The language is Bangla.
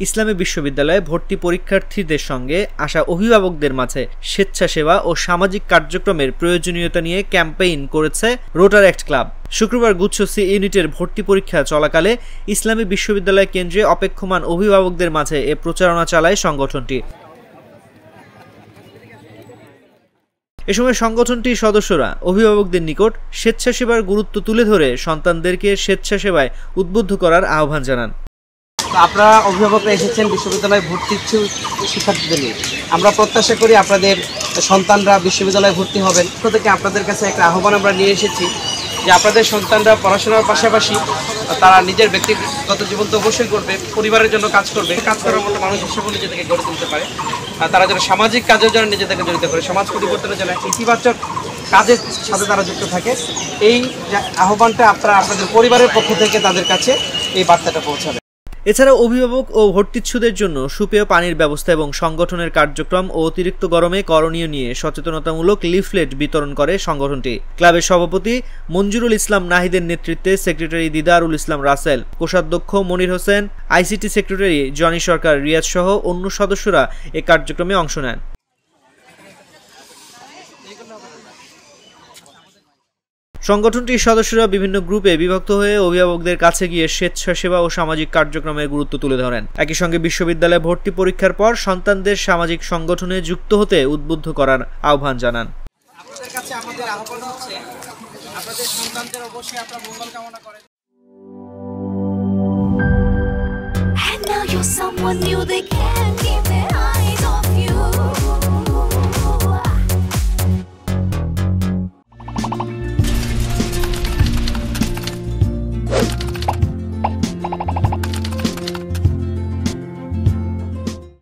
ইসলামী বিশ্ববিদ্যালয়ে ভর্তি পরীক্ষার্থীদের সঙ্গে আসা অভিভাবকদের মাঝে স্বেচ্ছাসেবা ও সামাজিক কার্যক্রমের প্রয়োজনীয়তা নিয়ে ক্যাম্পেইন করেছে রোটারেক্ট ক্লাব। শুক্রবার গুচ্ছ সি ইউনিটের ভর্তি পরীক্ষা চলাকালে ইসলামী বিশ্ববিদ্যালয় কেন্দ্রে অপেক্ষমান অভিভাবকদের মাঝে এ প্রচারণা চালায় সংগঠনটি। এ সময় সংগঠনটির সদস্যরা অভিভাবকদের নিকট স্বেচ্ছাসেবার গুরুত্ব তুলে ধরে সন্তানদেরকে স্বেচ্ছাসেবায় উদ্বুদ্ধ করার আহ্বান জানান। আপনারা অভিভাবকরা এসেছেন বিশ্ববিদ্যালয়ে ভর্তি ইচ্ছুক শিক্ষার্থীদের নিয়ে। আমরা প্রত্যাশা করি আপনাদের সন্তানরা বিশ্ববিদ্যালয়ে ভর্তি হবেন। থেকে আপনাদের কাছে একটা আহ্বান আমরা নিয়ে এসেছি যে আপনাদের সন্তানরা পড়াশোনার পাশাপাশি তারা নিজের ব্যক্তিগত জীবন তো অবশ্যই করবে, পরিবারের জন্য কাজ করবে, কাজ করার মতো মানুষ হিসেবে নিজেদেরকে গড়ে তুলতে পারে। আর তারা যেন সামাজিক কাজের জন্য নিজেদেরকে জড়িত করে, সমাজ পরিবর্তনের জন্য ইতিবাচক কাজের সাথে তারা যুক্ত থাকে। এই আহ্বানটা আপনারা আপনাদের পরিবারের পক্ষ থেকে তাদের কাছে এই বার্তাটা পৌঁছাবে। এছাড়া অভিভাবক ও ভর্তিচ্ছুদের জন্য সুপেয় পানির ব্যবস্থা এবং সংগঠনের কার্যক্রম ও অতিরিক্ত গরমে করণীয় নিয়ে সচেতনতামূলক লিফলেট বিতরণ করে সংগঠনটি। ক্লাবের সভাপতি মঞ্জুরুল ইসলাম নাহিদের নেতৃত্বে সেক্রেটারি দিদারুল ইসলাম রাসেল, কোষাধ্যক্ষ Monir Hossain, ICT secretary Johnny সরকার রিয়াজ সহ অন্য সদস্যরা এ কার্যক্রমে অংশ নেন। সংগঠনটির সদস্যরা বিভিন্ন গ্রুপে বিভক্ত হয়ে অভিভাবকদের কাছে গিয়ে স্বেচ্ছাসেবা ও সামাজিক কার্যক্রমের গুরুত্ব তুলে ধরেন। একই সঙ্গে বিশ্ববিদ্যালয়ে ভর্তি পরীক্ষার পর সন্তানদের সামাজিক সংগঠনে যুক্ত হতে উদ্বুদ্ধ করার আহ্বান জানান। আপনাদের কাছে আমাদের আহ্বান হচ্ছে আপনাদের সন্তানদের অবশ্যই আপনারা মঙ্গল কামনা করেন। And now you're someone new they can't keep